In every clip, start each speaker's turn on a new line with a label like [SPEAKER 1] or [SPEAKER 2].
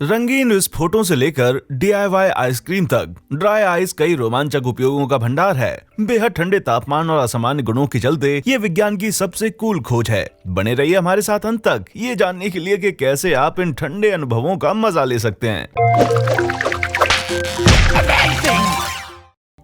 [SPEAKER 1] रंगीन विस्फोटों से लेकर DIY आइसक्रीम तक ड्राई आइस कई रोमांचक उपयोगों का भंडार है। बेहद ठंडे तापमान और असामान्य गुणों के चलते ये विज्ञान की सबसे कूल खोज है। बने रहिए हमारे साथ अंत तक ये जानने के लिए कि कैसे आप इन ठंडे अनुभवों का मजा ले सकते हैं।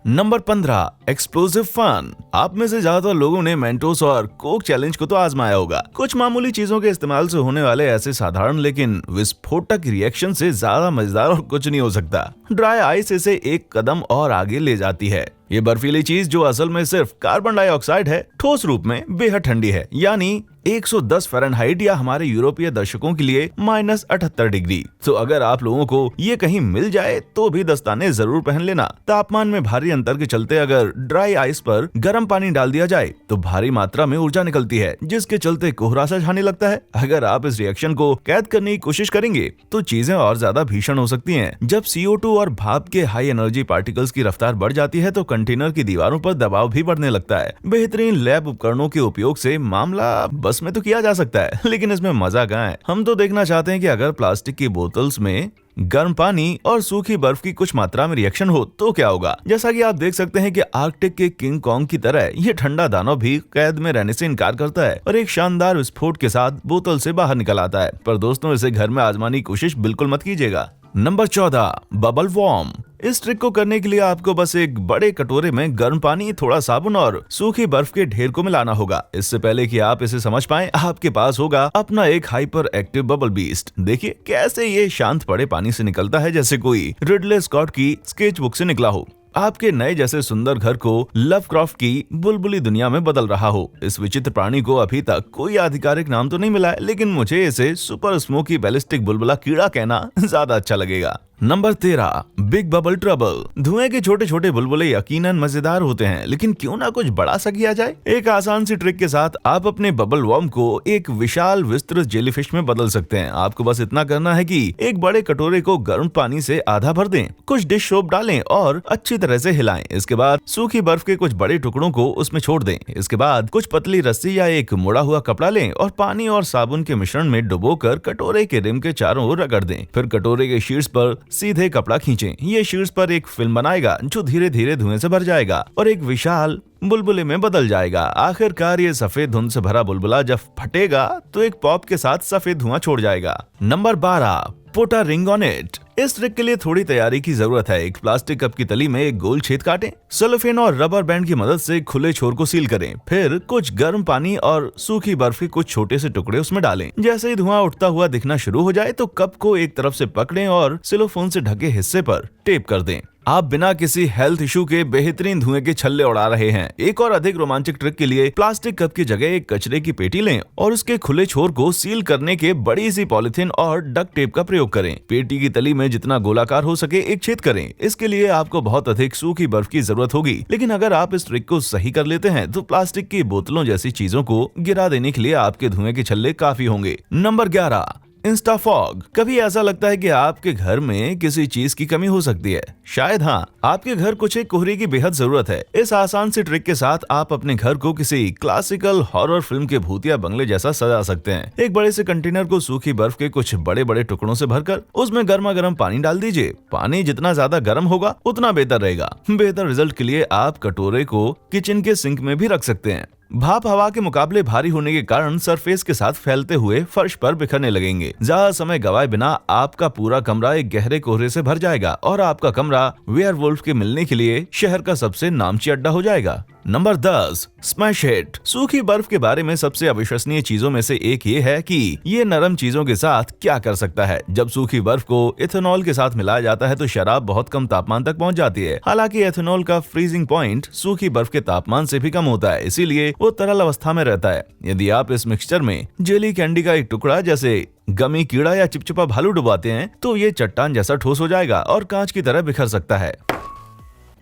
[SPEAKER 1] Number 15 explosive fun. आप में से ज्यादातर लोगों ने मेंटोस और कोक चैलेंज को तो आजमाया होगा। कुछ मामूली चीजों के इस्तेमाल से होने वाले ऐसे साधारण लेकिन विस्फोटक रिएक्शन से ज्यादा मजेदार और कुछ नहीं हो सकता। ड्राई आइस इसे एक कदम और आगे ले जाती है। ये बर्फीली चीज जो असल में सिर्फ कार्बन डाइऑक्साइड है, ठोस रूप में बेहद ठंडी है, यानी 110 फ़ारेनहाइट या हमारे यूरोपीय दर्शकों के लिए -78 डिग्री। तो अगर आप लोगों को ये कहीं मिल जाए तो भी दस्ताने जरूर पहन लेना। तापमान में भारी अंतर के चलते अगर ड्राई आइस पर गर्म पानी डाल दिया जाए तो भारी मात्रा में ऊर्जा निकलती है, जिसके चलते कोहरा सा छाने लगता है। अगर आप इस रिएक्शन को कैद करने की कोशिश करेंगे तो चीजें और ज्यादा भीषण हो सकती हैं। जब CO2 और भाप के हाई एनर्जी पार्टिकल्स की रफ्तार बढ़ जाती है तो कंटेनर की दीवारों पर दबाव भी बढ़ने लगता है। बेहतरीन लैब उपकरणों के उपयोग से मामला बस में तो किया जा सकता है, लेकिन इसमें मजा कहाँ है। हम तो देखना चाहते हैं कि अगर प्लास्टिक की बोतल्स में गर्म पानी और सूखी बर्फ की कुछ मात्रा में रिएक्शन हो तो क्या होगा। जैसा कि आप देख सकते हैं कि आर्कटिक के किंग कॉन्ग की तरह ये ठंडा दानव भी कैद में रहने से इनकार करता है और एक शानदार विस्फोट के साथ बोतल से बाहर निकल आता है। पर दोस्तों, इसे घर में आजमाने की कोशिश बिल्कुल मत कीजिएगा। Number 14 bubble worm. इस ट्रिक को करने के लिए आपको बस एक बड़े कटोरे में गर्म पानी, थोड़ा साबुन और सूखी बर्फ के ढेर को मिलाना होगा। इससे पहले कि आप इसे समझ पाएं, आपके पास होगा अपना एक हाइपर एक्टिव बबल बीस्ट। देखिए कैसे ये शांत पड़े पानी से निकलता है जैसे कोई रिडले स्कॉट की स्केच बुक से निकला हो। आपके नए जैसे सुंदर घर को लवक्राफ्ट की बुलबुली दुनिया में बदल रहा हो। इस विचित्र प्राणी को अभी तक कोई आधिकारिक नाम तो नहीं मिला है, लेकिन मुझे इसे सुपर स्मोकी बैलिस्टिक बुलबुला कीड़ा कहना ज्यादा अच्छा लगेगा। Number 13 big bubble trouble. धुएं के छोटे छोटे बुलबुले यकीनन मजेदार होते हैं, लेकिन क्यों ना कुछ बड़ा सा किया जाए। एक आसान सी ट्रिक के साथ आप अपने बबल वॉर्म को एक विशाल विस्तृत जेलीफिश में बदल सकते हैं। आपको बस इतना करना है कि एक बड़े कटोरे को गर्म पानी से आधा भर दें, कुछ डिश सोप डालें और अच्छी तरह से हिलाएं। इसके बाद सूखी बर्फ के कुछ बड़े टुकड़ों को उसमें छोड़ दें। इसके बाद कुछ पतली रस्सी या एक मुड़ा हुआ कपड़ा लें और पानी और साबुन के मिश्रण में डुबोकर कटोरे के रिम के चारों ओर रगड़ दें। फिर कटोरे के शीर्ष पर सीधे कपड़ा खींचें। ये शीर्ष पर एक फिल्म बनाएगा जो धीरे धीरे धुएं से भर जाएगा और एक विशाल बुलबुले में बदल जाएगा। आखिरकार ये सफेद धुंध से भरा बुलबुला जब फटेगा तो एक पॉप के साथ सफेद धुआं छोड़ जाएगा। Number 12 put a ring on it. इस ट्रिक के लिए थोड़ी तैयारी की जरूरत है। एक प्लास्टिक कप की तली में एक गोल छेद काटें, सेलोफेन और रबर बैंड की मदद से खुले छोर को सील करें। फिर कुछ गर्म पानी और सूखी बर्फ के कुछ छोटे से टुकड़े उसमें डालें। जैसे ही धुआं उठता हुआ दिखना शुरू हो जाए तो कप को एक तरफ से पकड़ें और सेलोफोन से ढके हिस्से पर टेप कर दें। आप बिना किसी हेल्थ इशू के बेहतरीन धुएं के छल्ले उड़ा रहे हैं। एक और अधिक रोमांचक ट्रिक के लिए प्लास्टिक कप की जगह एक कचरे की पेटी लें और उसके खुले छोर को सील करने के बड़ी सी पॉलिथीन और डक्ट टेप का प्रयोग करें। पेटी की तली में जितना गोलाकार हो सके एक छेद करें। इसके लिए आपको बहुत अधिक सूखी बर्फ की जरूरत होगी, लेकिन अगर आप इस ट्रिक को सही कर लेते हैं तो प्लास्टिक की बोतलों जैसी चीजों को गिरा देने के लिए आपके धुएं के छल्ले काफी होंगे। Number 11 Insta fog. कभी ऐसा लगता है कि आपके घर में किसी चीज की कमी हो सकती है? शायद हाँ, आपके घर कुछ एक कोहरे की बेहद जरूरत है। इस आसान सी ट्रिक के साथ आप अपने घर को किसी क्लासिकल हॉरर फिल्म के भूतिया बंगले जैसा सजा सकते हैं। एक बड़े से कंटेनर को सूखी बर्फ के कुछ बड़े बड़े टुकड़ों से भरकर उसमें गर्मा गर्म पानी डाल दीजिए। पानी जितना ज्यादा गर्म होगा उतना बेहतर रहेगा। बेहतर रिजल्ट के लिए आप कटोरे को किचन के सिंक में भी रख सकते हैं। भाप हवा के मुकाबले भारी होने के कारण सरफेस के साथ फैलते हुए फर्श पर बिखरने लगेंगे। ज्यादा समय गवाए बिना आपका पूरा कमरा एक गहरे कोहरे से भर जाएगा और आपका कमरा वेयरवुल्फ के मिलने के लिए शहर का सबसे नामची अड्डा हो जाएगा। Number 10 smash hit. सूखी बर्फ के बारे में सबसे अविश्वसनीय चीजों में से एक ये है कि ये नरम चीजों के साथ क्या कर सकता है। जब सूखी बर्फ को इथेनॉल के साथ मिलाया जाता है तो शराब बहुत कम तापमान तक पहुंच जाती है। हालांकि इथेनॉल का फ्रीजिंग पॉइंट सूखी बर्फ के तापमान से भी कम होता है, इसीलिए वो तरल अवस्था में रहता है। यदि आप इस मिक्सचर में जेली कैंडी का एक टुकड़ा जैसे गमी कीड़ा या चिपचिपा भालू डुबाते हैं तो ये चट्टान जैसा ठोस हो जाएगा और कांच की तरह बिखर सकता है।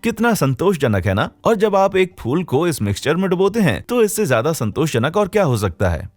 [SPEAKER 1] कितना संतोषजनक है ना। और जब आप एक फूल को इस मिक्सचर में डुबोते हैं तो इससे ज्यादा संतोषजनक और क्या हो सकता है।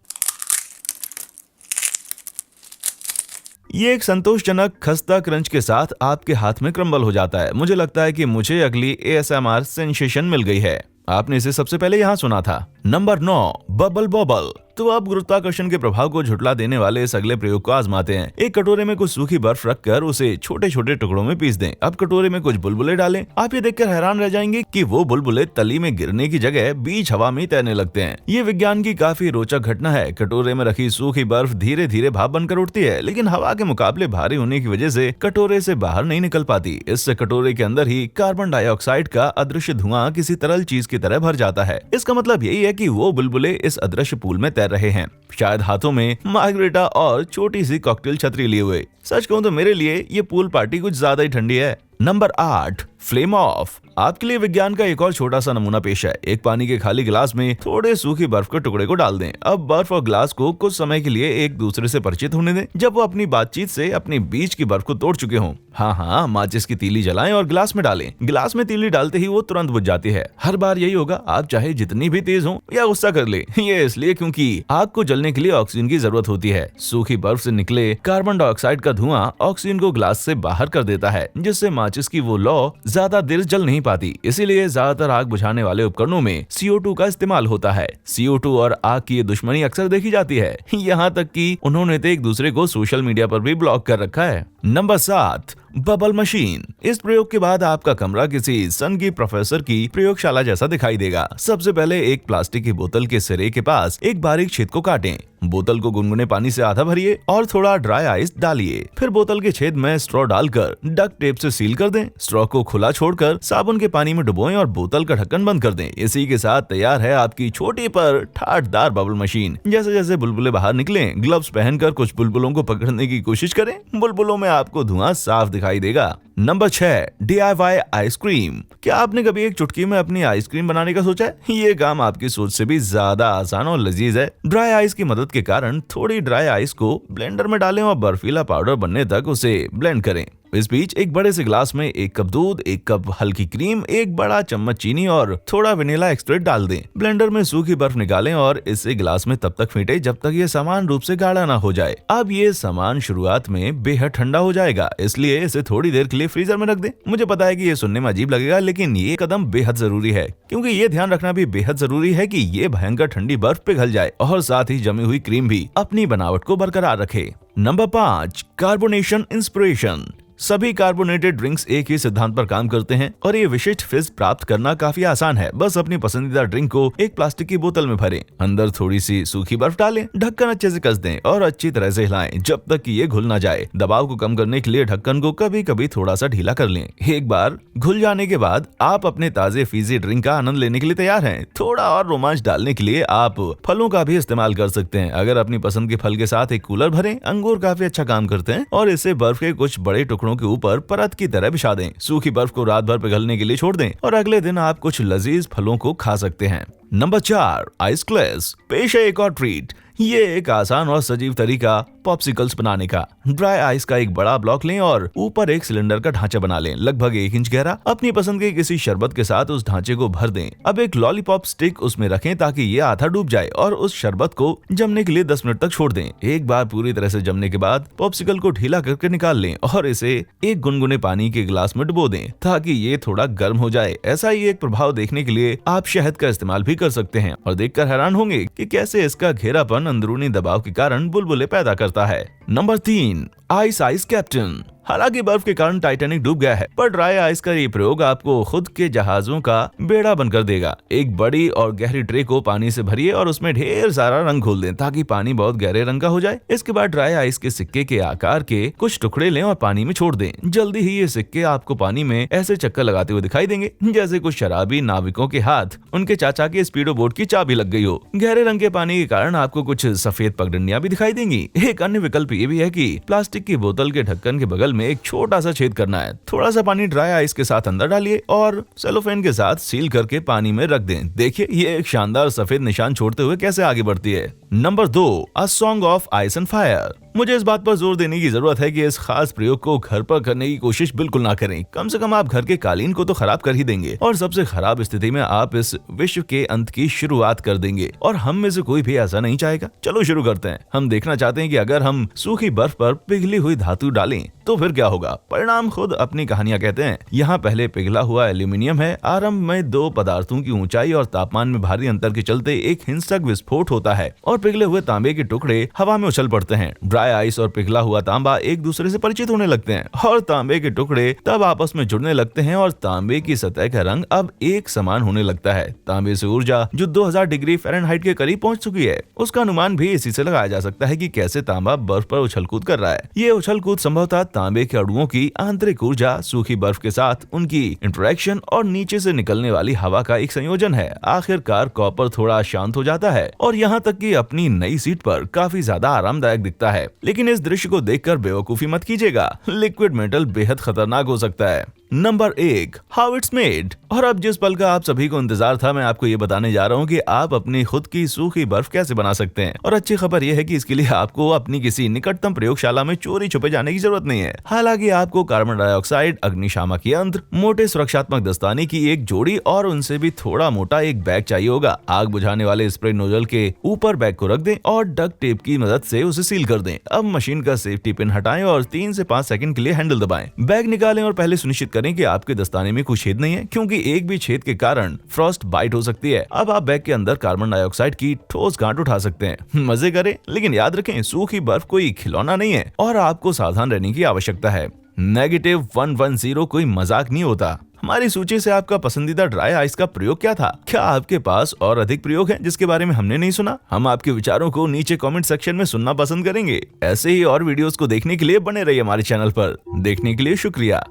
[SPEAKER 1] ये एक संतोषजनक खस्ता क्रंच के साथ आपके हाथ में क्रम्बल हो जाता है। मुझे लगता है कि मुझे अगली ASMR सेंसेशन मिल गई है। आपने इसे सबसे पहले यहाँ सुना था। Number 9 bubble बॉबल। तो अब गुरुत्वाकर्षण के प्रभाव को झुठला देने वाले इस अगले प्रयोग को आजमाते हैं। एक कटोरे में कुछ सूखी बर्फ रखकर उसे छोटे छोटे टुकड़ों में पीस दें। अब कटोरे में कुछ बुलबुले डालें। आप ये देखकर हैरान रह जाएंगे कि वो बुलबुले तली में गिरने की जगह बीच हवा में तैरने लगते हैं। ये विज्ञान की काफी रोचक घटना है। कटोरे में रखी सूखी बर्फ धीरे धीरे भाप बनकर उठती है, लेकिन हवा के मुकाबले भारी होने की वजह से कटोरे से बाहर नहीं निकल पाती। इससे कटोरे के अंदर ही कार्बन डाइऑक्साइड का अदृश्य धुआं किसी तरल चीज की तरह भर जाता है। इसका मतलब यही है कि वो बुलबुले इस अदृश्य पूल में तैर रहे हैं, शायद हाथों में मार्गरेटा और छोटी सी कॉकटेल छतरी लिए हुए। सच कहूं तो मेरे लिए ये पूल पार्टी कुछ ज्यादा ही ठंडी है। Number 8, flame of. आपके लिए विज्ञान का एक और छोटा सा नमूना पेश है। एक पानी के खाली गिलास में थोड़े सूखी बर्फ के टुकड़े को डाल दें। अब बर्फ और गिलास को कुछ समय के लिए एक दूसरे से परिचित होने दें। जब वो अपनी बातचीत से अपनी बीच की बर्फ को तोड़ चुके हों, हाँ, माचिस की तीली जलाएं और गिलास में डालें। गिलास में तीली डालते ही वो तुरंत बुझ जाती है। हर बार यही होगा, आप चाहे जितनी भी तेज हो या गुस्सा कर ले। ये इसलिए क्योंकि आग को जलने के लिए ऑक्सीजन की जरूरत होती है। सूखी बर्फ से निकले कार्बन डाइऑक्साइड का धुआं ऑक्सीजन को गिलास से बाहर कर देता है, जिससे माचिस की वो लौ ज्यादा देर जल नहीं पाती। इसीलिए ज्यादातर आग बुझाने वाले उपकरणों में CO2 का इस्तेमाल होता है। CO2 और आग की दुश्मनी अक्सर देखी जाती है, यहाँ तक कि उन्होंने तो एक दूसरे को सोशल मीडिया पर भी ब्लॉक कर रखा है। Number 7, bubble machine. इस प्रयोग के बाद आपका कमरा किसी सन की प्रोफेसर की प्रयोगशाला जैसा दिखाई देगा। सबसे पहले एक प्लास्टिक की बोतल के सिरे के पास एक बारीक छेद को काटें। बोतल को गुनगुने पानी से आधा भरिए और थोड़ा ड्राई आइस डालिए। फिर बोतल के छेद में स्ट्रॉ डालकर डक्ट टेप से सील कर दें। स्ट्रॉ को खुला छोड़कर साबुन के पानी में डुबोएं और बोतल का ढक्कन बंद कर दें। इसी के साथ तैयार है आपकी छोटी पर ठाठदार बबल मशीन। जैसे जैसे बुलबुले बाहर निकलें, ग्लव्स पहनकर कुछ बुलबुलों को पकड़ने की कोशिश करें। बुलबुलों में आपको धुआं साफ दिखाई देगा। Number 6, DIY ice cream. क्या आपने कभी एक चुटकी में अपनी आइसक्रीम बनाने का सोचा है? ये काम आपकी सोच से भी ज्यादा आसान और लजीज है। ड्राई आइस की मदद के कारण थोड़ी ड्राई आइस को ब्लेंडर में डालें और बर्फीला पाउडर बनने तक उसे ब्लेंड करें। इस बीच एक बड़े से ग्लास में 1 कप दूध, 1 कप हल्की क्रीम, 1 बड़ा चम्मच चीनी और थोड़ा वेनिला एक्सट्रैक्ट डाल दें। ब्लेंडर में सूखी बर्फ निकालें और इसे गिलास में तब तक फेंटें जब तक ये समान रूप से गाढ़ा ना हो जाए। अब ये सामान शुरुआत में बेहद ठंडा हो जाएगा, इसलिए इसे थोड़ी देर के लिए फ्रीजर में रख दें। मुझे पता है कि ये सुनने में अजीब लगेगा, लेकिन ये कदम बेहद जरूरी है, क्योंकि ये ध्यान रखना भी बेहद जरूरी है कि ये भयंकर ठंडी बर्फ पिघल जाए और साथ ही जमी हुई क्रीम भी अपनी बनावट को बरकरार रखे। Number 5, carbonation inspiration. सभी कार्बोनेटेड ड्रिंक्स एक ही सिद्धांत पर काम करते हैं और ये विशिष्ट फिज प्राप्त करना काफी आसान है। बस अपनी पसंदीदा ड्रिंक को एक प्लास्टिक की बोतल में भरें, अंदर थोड़ी सी सूखी बर्फ डालें, ढक्कन अच्छे से कस दें और अच्छी तरह से हिलाएं जब तक कि ये घुल ना जाए। दबाव को कम करने के लिए ढक्कन को कभी कभी थोड़ा सा ढीला कर लें। एक बार घुल जाने के बाद आप अपने ताजे फीजी ड्रिंक का आनंद लेने के लिए तैयार हैं। थोड़ा और रोमांच डालने के लिए आप फलों का भी इस्तेमाल कर सकते हैं। अगर अपनी पसंद के फल के साथ एक कूलर भरें, अंगूर काफी अच्छा काम करते हैं, और इसे बर्फ के कुछ बड़े टुकड़ों के ऊपर परत की तरह बिछा दें। सूखी बर्फ को रात भर पिघलने के लिए छोड़ दें और अगले दिन आप कुछ लजीज फलों को खा सकते हैं। नंबर 4, आइस क्लेस। पेश है एक और ट्रीट। ये एक आसान और सजीव तरीका पॉप्सिकल्स बनाने का। ड्राई आइस का एक बड़ा ब्लॉक लें और ऊपर एक सिलेंडर का ढांचा बना लें, लगभग 1 इंच गहरा। अपनी पसंद के किसी शरबत के साथ उस ढांचे को भर दें। अब एक लॉलीपॉप स्टिक उसमें रखें ताकि ये आधा डूब जाए और उस शरबत को जमने के लिए 10 मिनट तक छोड़ दें। एक बार पूरी तरह से जमने के बाद पॉप्सिकल को ढीला करके निकाल लें और इसे एक गुनगुने पानी के गिलास में डुबो दें ताकि ये थोड़ा गर्म हो जाए। ऐसा ही एक प्रभाव देखने के लिए आप शहद का इस्तेमाल भी कर सकते हैं और देखकर हैरान होंगे कि कैसे इसका घेरापन अंदरूनी दबाव के कारण बुलबुले पैदा करता है। Number 3, ice captain. हालांकि बर्फ के कारण टाइटैनिक डूब गया है, पर ड्राई आइस का ये प्रयोग आपको खुद के जहाजों का बेड़ा बनकर देगा। एक बड़ी और गहरी ट्रे को पानी से भरिए और उसमें ढेर सारा रंग घोल दें ताकि पानी बहुत गहरे रंग का हो जाए। इसके बाद ड्राई आइस के सिक्के के आकार के कुछ टुकड़े लें और पानी में छोड़ दें। जल्दी ही ये सिक्के आपको पानी में ऐसे चक्कर लगाते हुए दिखाई देंगे जैसे कुछ शराबी नाविकों के हाथ उनके चाचा के स्पीडो बोट की चाबी लग गई हो। गहरे रंग के पानी के कारण आपको कुछ सफेद पगडंडियां भी दिखाई देंगी। एक अन्य विकल्प ये भी है कि प्लास्टिक की बोतल के ढक्कन के बगल में एक छोटा सा छेद करना है। थोड़ा सा पानी ड्राई आइस के साथ अंदर डालिए और सेलोफेन के साथ सील करके पानी में रख दें। देखिए ये एक शानदार सफेद निशान छोड़ते हुए कैसे आगे बढ़ती है। Number 2, a song of ice and fire. मुझे इस बात पर जोर देने की जरूरत है कि इस खास प्रयोग को घर पर करने की कोशिश बिल्कुल ना करें। कम से कम आप घर के कालीन को तो खराब कर ही देंगे और सबसे खराब स्थिति में आप इस विश्व के अंत की शुरुआत कर देंगे और हम में से कोई भी ऐसा नहीं चाहेगा। चलो शुरू करते हैं। हम देखना चाहते हैं कि अगर हम सूखी बर्फ पर पिघली हुई धातु डालें तो फिर क्या होगा। परिणाम खुद अपनी कहानियां कहते हैं। यहाँ पहले पिघला हुआ एल्यूमिनियम है। आरंभ में 2 पदार्थों की ऊंचाई और तापमान में भारी अंतर के चलते एक हिंसक विस्फोट होता है और पिघले हुए तांबे के टुकड़े हवा में उछल पड़ते हैं। ड्राई आइस और पिघला हुआ तांबा एक दूसरे से परिचित होने लगते हैं और तांबे के टुकड़े तब आपस में जुड़ने लगते हैं और तांबे की सतह का रंग अब एक समान होने लगता है। तांबे से ऊर्जा जो 2000 डिग्री फ़ारेनहाइट के करीब पहुंच चुकी है, उसका अनुमान भी इसी से लगाया जा सकता है कि कैसे तांबा बर्फ पर उछल कूद कर रहा है। ये उछल कूद संभवतः तांबे के अणुओं की आंतरिक ऊर्जा, सूखी बर्फ के साथ उनकी इंटरेक्शन और नीचे से निकलने वाली हवा का एक संयोजन है। आखिरकार कॉपर थोड़ा शांत हो जाता है और यहाँ तक कि अपनी नई सीट पर काफी ज्यादा आरामदायक दिखता है। लेकिन इस दृश्य को देखकर बेवकूफी मत कीजिएगा, लिक्विड मेटल बेहद खतरनाक हो सकता है। Number 1, how it's made. और अब जिस पल का आप सभी को इंतजार था, मैं आपको ये बताने जा रहा हूँ कि आप अपनी खुद की सूखी बर्फ कैसे बना सकते हैं। और अच्छी खबर यह है कि इसके लिए आपको अपनी किसी निकटतम प्रयोगशाला में चोरी छुपे जाने की जरूरत नहीं है। हालांकि आपको कार्बन डाइऑक्साइड, अग्निशामक यंत्र, मोटे सुरक्षात्मक दस्ताने की एक जोड़ी और उनसे भी थोड़ा मोटा एक बैग चाहिए होगा। आग बुझाने वाले स्प्रे नोजल के ऊपर बैग को रख दें और डक्ट टेप की मदद से उसे सील कर दें। अब मशीन का सेफ्टी पिन हटाएं और 3 से 5 सेकंड के लिए हैंडल दबाएं। बैग निकालें और पहले सुनिश्चित करें कि आपके दस्ताने में कोई छेद नहीं है, क्योंकि एक भी छेद के कारण फ्रॉस्ट बाइट हो सकती है। अब आप बैग के अंदर कार्बन डाइऑक्साइड की ठोस गांठ उठा सकते हैं। मजे करें, लेकिन याद रखें सूखी बर्फ कोई खिलौना नहीं है और आपको सावधान रहने की आवश्यकता है। -110 कोई मजाक नहीं होता। हमारी सूची से आपका पसंदीदा ड्राई आइस का प्रयोग क्या था? क्या आपके पास और अधिक प्रयोग हैं जिसके बारे में हमने नहीं सुना? हम आपके विचारों को नीचे कमेंट सेक्शन में सुनना पसंद करेंगे। ऐसे ही और वीडियोस को देखने के लिए बने रहिए हमारे चैनल पर। देखने के लिए शुक्रिया।